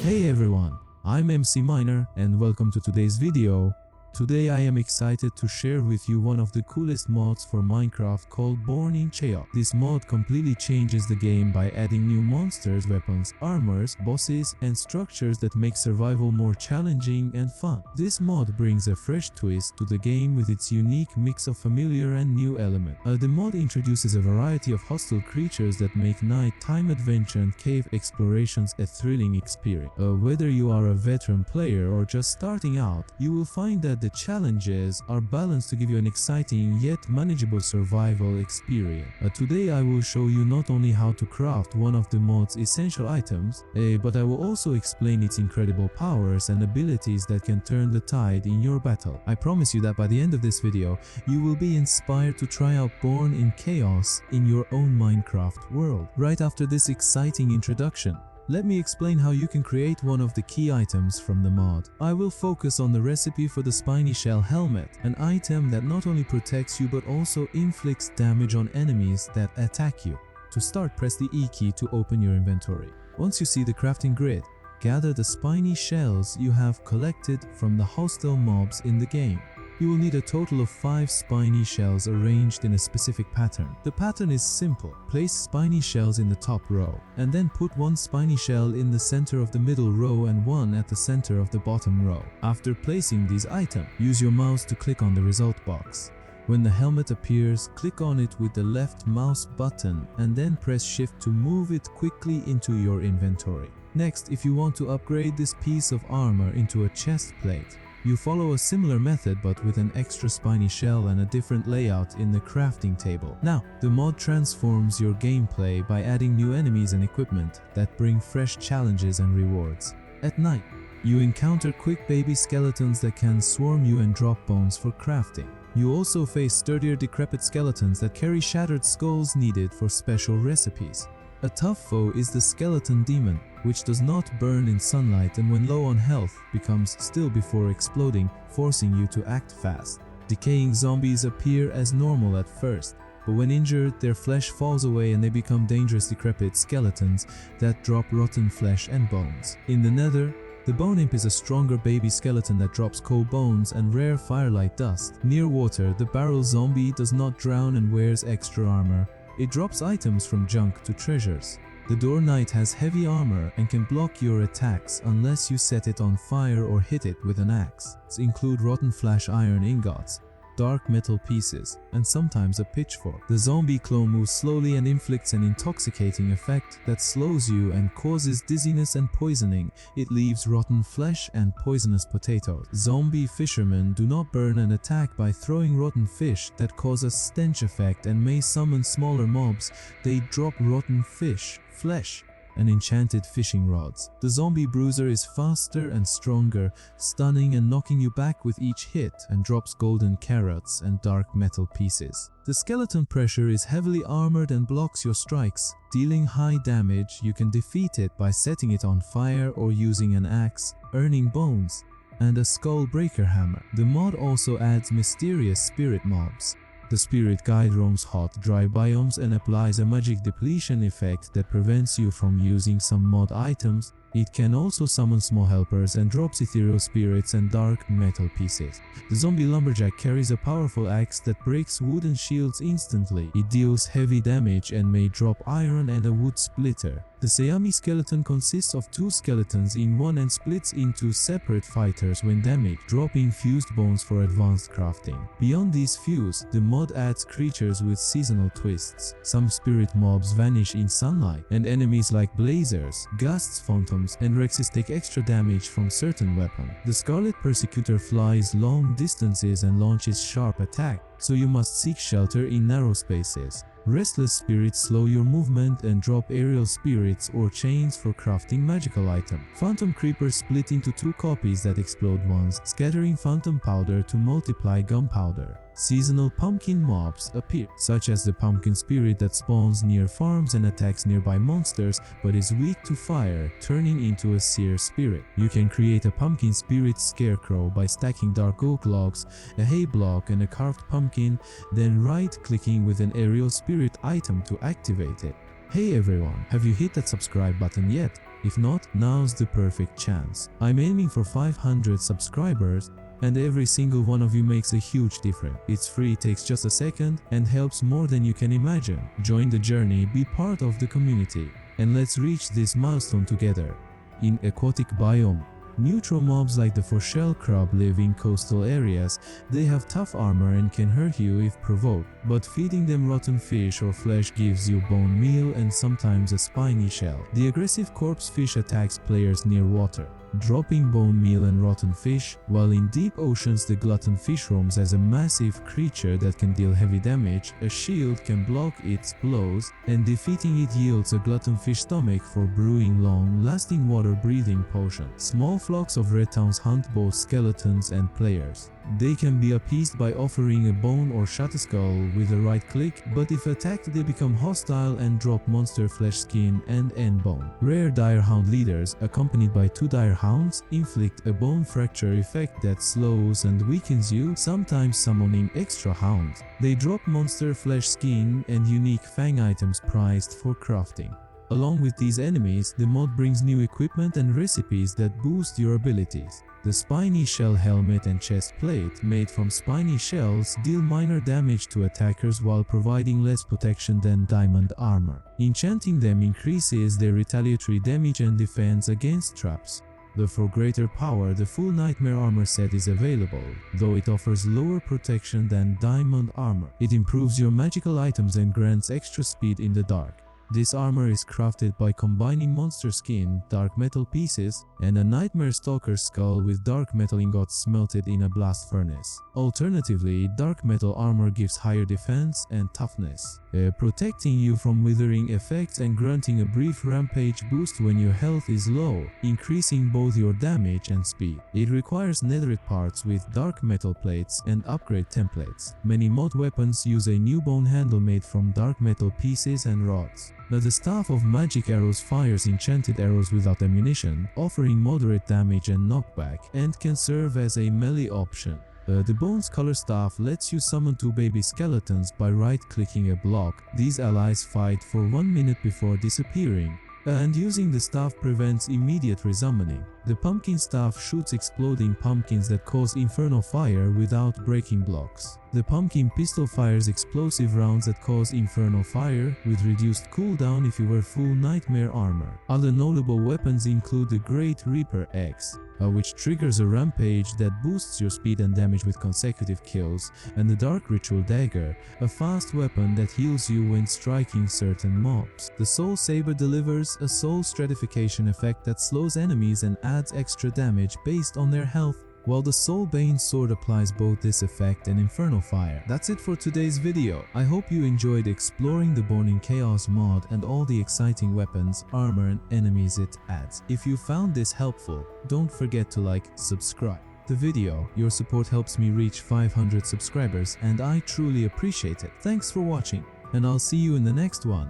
Hey everyone, I'm MC Miner and welcome to today's video. Today I am excited to share with you one of the coolest mods for Minecraft called Born in Chaos. This mod completely changes the game by adding new monsters, weapons, armors, bosses, and structures that make survival more challenging and fun. This mod brings a fresh twist to the game with its unique mix of familiar and new elements. The mod introduces a variety of hostile creatures that make nighttime adventure and cave explorations a thrilling experience. Whether you are a veteran player or just starting out, you will find that the challenges are balanced to give you an exciting yet manageable survival experience. Today I will show you not only how to craft one of the mod's essential items, but I will also explain its incredible powers and abilities that can turn the tide in your battle. I promise you that by the end of this video, you will be inspired to try out Born in Chaos in your own Minecraft world. Right after this exciting introduction, let me explain how you can create one of the key items from the mod. I will focus on the recipe for the spiny shell helmet, an item that not only protects you but also inflicts damage on enemies that attack you. To start, press the E key to open your inventory. Once you see the crafting grid, gather the spiny shells you have collected from the hostile mobs in the game. You will need a total of 5 spiny shells arranged in a specific pattern. The pattern is simple. Place spiny shells in the top row, and then put one spiny shell in the center of the middle row and one at the center of the bottom row. After placing these items, use your mouse to click on the result box. When the helmet appears, click on it with the left mouse button and then press Shift to move it quickly into your inventory. Next, if you want to upgrade this piece of armor into a chest plate, you follow a similar method but with an extra spiny shell and a different layout in the crafting table. Now, the mod transforms your gameplay by adding new enemies and equipment that bring fresh challenges and rewards. At night, you encounter quick baby skeletons that can swarm you and drop bones for crafting. You also face sturdier decrepit skeletons that carry shattered skulls needed for special recipes. A tough foe is the skeleton demon, which does not burn in sunlight and when low on health becomes still before exploding, forcing you to act fast. Decaying zombies appear as normal at first, but when injured, their flesh falls away and they become dangerous decrepit skeletons that drop rotten flesh and bones. In the Nether, the bone imp is a stronger baby skeleton that drops cold bones and rare firelight dust. Near water, the barrel zombie does not drown and wears extra armor. It drops items from junk to treasures. The door knight has heavy armor and can block your attacks unless you set it on fire or hit it with an axe. These include rotten flash iron ingots, dark metal pieces, and sometimes a pitchfork. The zombie clone moves slowly and inflicts an intoxicating effect that slows you and causes dizziness and poisoning. It leaves rotten flesh and poisonous potatoes. Zombie fishermen do not burn and attack by throwing rotten fish that cause a stench effect and may summon smaller mobs. They drop rotten fish, flesh, and enchanted fishing rods. The zombie bruiser is faster and stronger, stunning and knocking you back with each hit, and drops golden carrots and dark metal pieces. The skeleton pressure is heavily armored and blocks your strikes. Dealing high damage, you can defeat it by setting it on fire or using an axe, earning bones, and a skull breaker hammer. The mod also adds mysterious spirit mobs. The spirit guide roams hot, dry biomes and applies a magic depletion effect that prevents you from using some mod items. It can also summon small helpers and drops ethereal spirits and dark metal pieces. The zombie lumberjack carries a powerful axe that breaks wooden shields instantly. It deals heavy damage and may drop iron and a wood splitter. The Siamese skeleton consists of 2 skeletons in one and splits into separate fighters when damaged, dropping fused bones for advanced crafting. Beyond these fuse, the mod adds creatures with seasonal twists. Some spirit mobs vanish in sunlight, and enemies like blazers, ghasts, phantoms, and Rexes take extra damage from certain weapons. The Scarlet Persecutor flies long distances and launches sharp attacks, so you must seek shelter in narrow spaces. Restless spirits slow your movement and drop aerial spirits or chains for crafting magical items. Phantom creepers split into 2 copies that explode once, scattering phantom powder to multiply gunpowder. Seasonal pumpkin mobs appear, such as the pumpkin spirit that spawns near farms and attacks nearby monsters but is weak to fire, turning into a seer spirit. You can create a pumpkin spirit scarecrow by stacking dark oak logs, a hay block and a carved pumpkin, then right-clicking with an aerial spirit item to activate it. Hey everyone, have you hit that subscribe button yet? If not, now's the perfect chance. I'm aiming for 500 subscribers, and every single one of you makes a huge difference. It's free, takes just a second, and helps more than you can imagine. Join the journey, be part of the community, and let's reach this milestone together. In aquatic biome, neutral mobs like the foreshell crab live in coastal areas. They have tough armor and can hurt you if provoked, but feeding them rotten fish or flesh gives you bone meal and sometimes a spiny shell. The aggressive corpse fish attacks players near water, dropping bone meal and rotten fish, while in deep oceans the glutton fish roams as a massive creature that can deal heavy damage. A shield can block its blows, and defeating it yields a glutton fish stomach for brewing long-lasting water-breathing potions. Small flocks of red towns hunt both skeletons and players. They can be appeased by offering a bone or shot a skull with a right click, but if attacked they become hostile and drop monster flesh skin and end bone. Rare dire hound leaders, accompanied by 2 dire hounds, inflict a bone fracture effect that slows and weakens you, sometimes summoning extra hounds. They drop monster flesh skin and unique fang items prized for crafting. Along with these enemies, the mod brings new equipment and recipes that boost your abilities. The spiny shell helmet and chest plate, made from spiny shells, deal minor damage to attackers while providing less protection than diamond armor. Enchanting them increases their retaliatory damage and defense against traps. For greater power, the full nightmare armor set is available, though it offers lower protection than diamond armor. It improves your magical items and grants extra speed in the dark. This armor is crafted by combining monster skin, dark metal pieces, and a nightmare stalker skull with dark metal ingots smelted in a blast furnace. Alternatively, dark metal armor gives higher defense and toughness, protecting you from withering effects and granting a brief rampage boost when your health is low, increasing both your damage and speed. It requires netherite parts with dark metal plates and upgrade templates. Many mod weapons use a new bone handle made from dark metal pieces and rods. Now the Staff of Magic Arrows fires enchanted arrows without ammunition, offering moderate damage and knockback, and can serve as a melee option. The Bones Color Staff lets you summon 2 baby skeletons by right-clicking a block. These allies fight for 1 minute before disappearing, and using the staff prevents immediate resummoning. The Pumpkin Staff shoots exploding pumpkins that cause inferno fire without breaking blocks. The Pumpkin Pistol fires explosive rounds that cause inferno fire, with reduced cooldown if you wear full nightmare armor. Other notable weapons include the Great Reaper Axe, which triggers a rampage that boosts your speed and damage with consecutive kills, and the Dark Ritual Dagger, a fast weapon that heals you when striking certain mobs. The Soul Saber delivers a soul stratification effect that slows enemies and adds extra damage based on their health, while the Soulbane sword applies both this effect and Inferno Fire. That's it for today's video. I hope you enjoyed exploring the Born in Chaos mod and all the exciting weapons, armor and enemies it adds. If you found this helpful, don't forget to like, subscribe the video. Your support helps me reach 500 subscribers and I truly appreciate it. Thanks for watching, and I'll see you in the next one.